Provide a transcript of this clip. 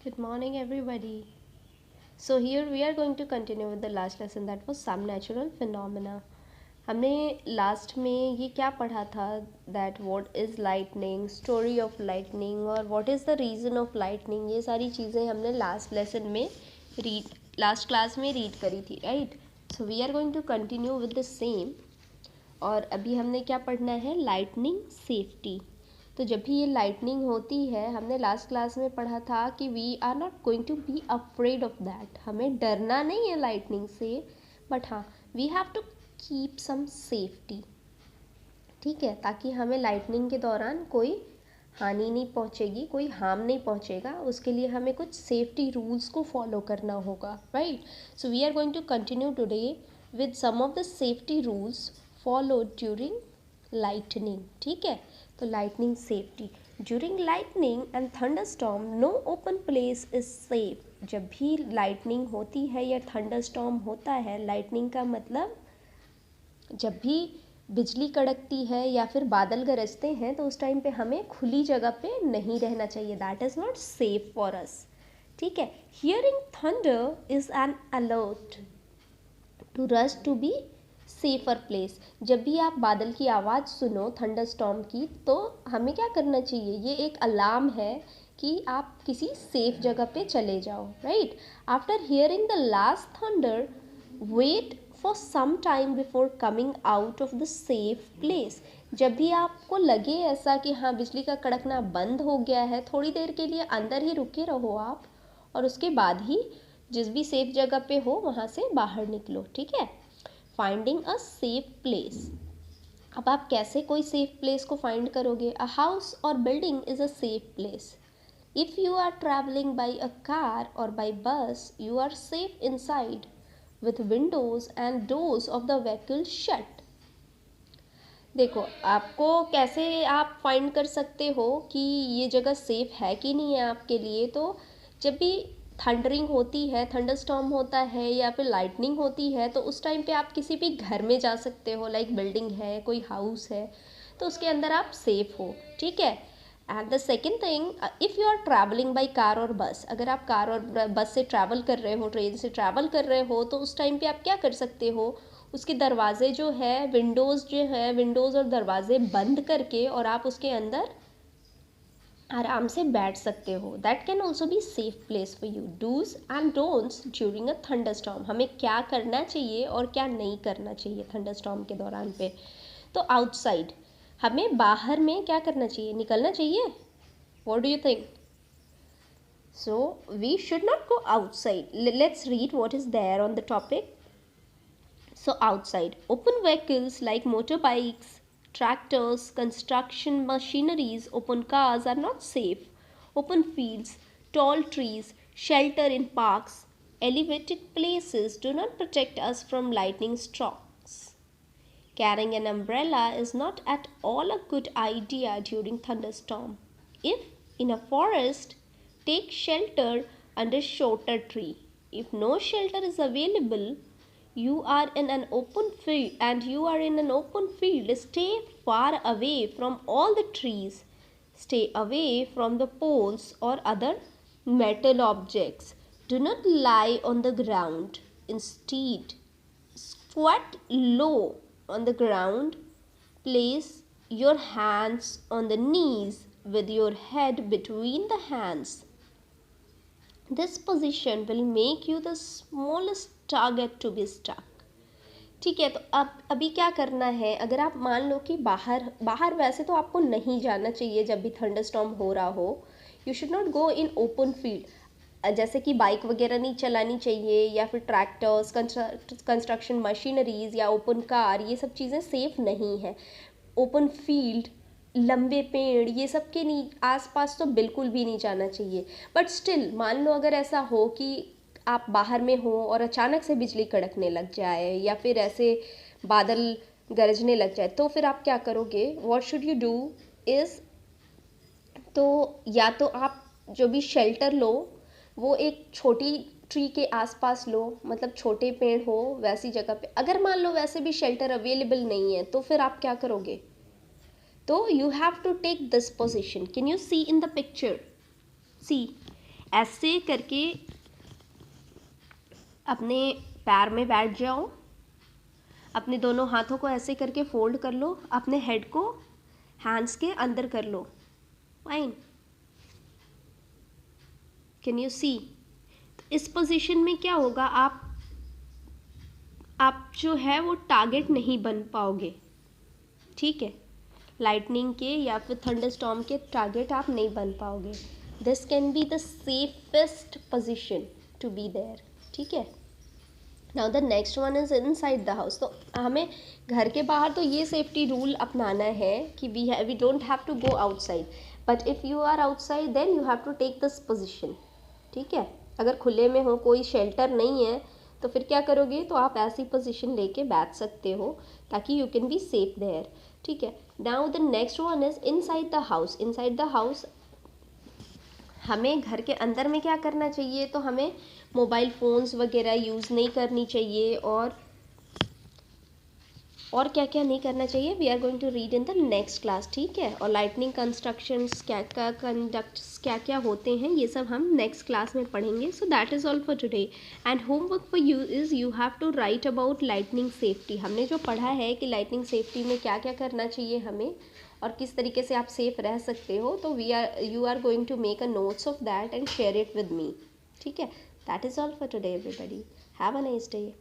Good morning, everybody. So here we are going to continue with the last lesson, that was some natural phenomena. हमने last में ये क्या पढ़ा था, that what is lightning, story of lightning और what is the reason of lightning. ये सारी चीज़ें हमने लास्ट लेसन में लास्ट क्लास में रीड करी थी, right. So we are going to continue with the same. और अभी हमने क्या पढ़ना है, लाइटनिंग सेफ्टी. तो जब भी ये लाइटनिंग होती है, हमने लास्ट क्लास में पढ़ा था कि we are not going to be afraid of that. हमें डरना नहीं है लाइटनिंग से, बट हाँ, we have to keep some safety. ठीक है, ताकि हमें लाइटनिंग के दौरान कोई हानि नहीं पहुंचेगी, कोई हार्म नहीं पहुंचेगा. उसके लिए हमें कुछ सेफ्टी रूल्स को फॉलो करना होगा, right. So we are going to continue today with some of the safety rules followed during lightning. ठीक है, तो lightning safety. During lightning and thunderstorm no open place is safe. जब भी lightning होती है या थंडरस्टॉर्म होता है, लाइटनिंग का मतलब जब भी बिजली कड़कती है या फिर बादल गरजते हैं, तो उस टाइम पे हमें खुली जगह पे नहीं रहना चाहिए. That is not safe for us. ठीक है, hearing thunder is an alert to rush to be safer place. जब भी आप बादल की आवाज़ सुनो थंडरस्टॉर्म की, तो हमें क्या करना चाहिए, ये एक अलार्म है कि आप किसी सेफ जगह पे चले जाओ, right. After hearing the last thunder wait for some time before coming out of the safe place. जब भी आपको लगे ऐसा कि हाँ बिजली का कड़कना बंद हो गया है, थोड़ी देर के लिए अंदर ही रुके रहो आप, और उसके बाद ही जिस भी सेफ जगह पे हो वहाँ से बाहर निकलो. ठीक है, फाइंडिंग अ सेफ प्लेस. अब आप कैसे कोई सेफ प्लेस को फाइंड करोगे. A house or building is a safe place. If you are travelling by a car or by bus, you are safe inside with windows and doors of the vehicle shut. देखो, आपको कैसे आप find कर सकते हो कि ये जगह सेफ है कि नहीं है आपके लिए. तो जब भी थंडरिंग होती है, थंडरस्टॉर्म होता है या फिर लाइटनिंग होती है, तो उस टाइम पे आप किसी भी घर में जा सकते हो, लाइक बिल्डिंग है, कोई हाउस है, तो उसके अंदर आप सेफ हो. ठीक है. And the second thing, if you are travelling by car और बस, अगर आप कार और बस से ट्रैवल कर रहे हो, ट्रेन से ट्रैवल कर रहे हो, तो उस टाइम पे आप क्या कर सकते हो, उसके दरवाजे जो है, विंडोज़ जो है, विंडोज़ और दरवाजे बंद करके और आप उसके अंदर आराम से बैठ सकते हो. That can also be safe place for you. Dos and don'ts during a thunderstorm. हमें क्या करना चाहिए और क्या नहीं करना चाहिए थंडरस्टॉर्म के दौरान पे. तो आउटसाइड, हमें बाहर में क्या करना चाहिए, निकलना चाहिए. What do you think. So we should not go outside. Let's read what is there on the topic. So outside, open vehicles like motorbikes, tractors, construction machineries, open cars are not safe. Open fields, tall trees, shelter in parks, elevated places do not protect us from lightning strikes. Carrying an umbrella is not at all a good idea during thunderstorm. If in a forest, take shelter under shorter tree. If no shelter is available, you are in an open field, stay far away from all the trees. Stay away from the poles or other metal objects. Do not lie on the ground. Instead, squat low on the ground. Place your hands on the knees with your head between the hands. This position will make you the smallest target to be struck. ठीक है, तो अब अभी क्या करना है, अगर आप मान लो कि बाहर वैसे तो आपको नहीं जाना चाहिए जब भी थंडरस्टॉर्म हो रहा हो. You should not go in open field. जैसे कि बाइक वगैरह नहीं चलानी चाहिए, या फिर ट्रैक्टर्स, कंस्ट्रक्शन मशीनरीज या ओपन कार, ये सब चीज़ें सेफ नहीं है. ओपन फील्ड, लंबे पेड़, ये सब के नहीं आसपास तो बिल्कुल भी नहीं जाना चाहिए. बट स्टिल मान लो अगर ऐसा हो कि आप बाहर में हो और अचानक से बिजली कड़कने लग जाए या फिर ऐसे बादल गरजने लग जाए, तो फिर आप क्या करोगे. What should you do is, तो या तो आप जो भी शेल्टर लो वो एक छोटी ट्री के आसपास लो, मतलब छोटे पेड़ हो वैसी जगह पे. अगर मान लो वैसे भी शेल्टर अवेलेबल नहीं है, तो फिर आप क्या करोगे. तो you have to take this position. Can you see in the picture. See, ऐसे करके अपने पैर में बैठ जाओ, अपने दोनों हाथों को ऐसे करके फोल्ड कर लो, अपने हेड को हैंड्स के अंदर कर लो। फाइन, कैन यू सी? इस पोजीशन में क्या होगा, आप जो है वो टारगेट नहीं बन पाओगे, ठीक है? लाइटनिंग के या फिर थंडरस्टॉर्म के टारगेट आप नहीं बन पाओगे। This can be the safest position to be there, ठीक है? Now the next one is inside the house. तो हमें घर के बाहर तो ये सेफ्टी रूल अपनाना है कि we don't have to go outside, but if you are outside then you have to take this position, ठीक है? अगर खुले में हो, कोई शेल्टर नहीं है, तो फिर क्या करोगे? तो आप ऐसी पोजीशन लेके बैठ सकते हो ताकि you can be safe there, ठीक है? Now the next one is inside the house. Inside the house हमें घर के अंदर में क्या करना चाहिए? तो हमें मोबाइल फ़ोन्स वगैरह यूज़ नहीं करनी चाहिए, और क्या क्या नहीं करना चाहिए we are going to read in the next class, ठीक है? और लाइटनिंग कंस्ट्रक्शंस क्या क्या, कंडक्ट्स क्या क्या होते हैं, ये सब हम नेक्स्ट क्लास में पढ़ेंगे। So that is all for today, and homework for you is you have to write about lightning safety. हमने जो पढ़ा है कि लाइटनिंग सेफ्टी में क्या क्या करना चाहिए हमें और किस तरीके से आप सेफ रह सकते हो, तो you are going to make a notes of that and share it with me, ठीक है? That is all for today everybody, have a nice day.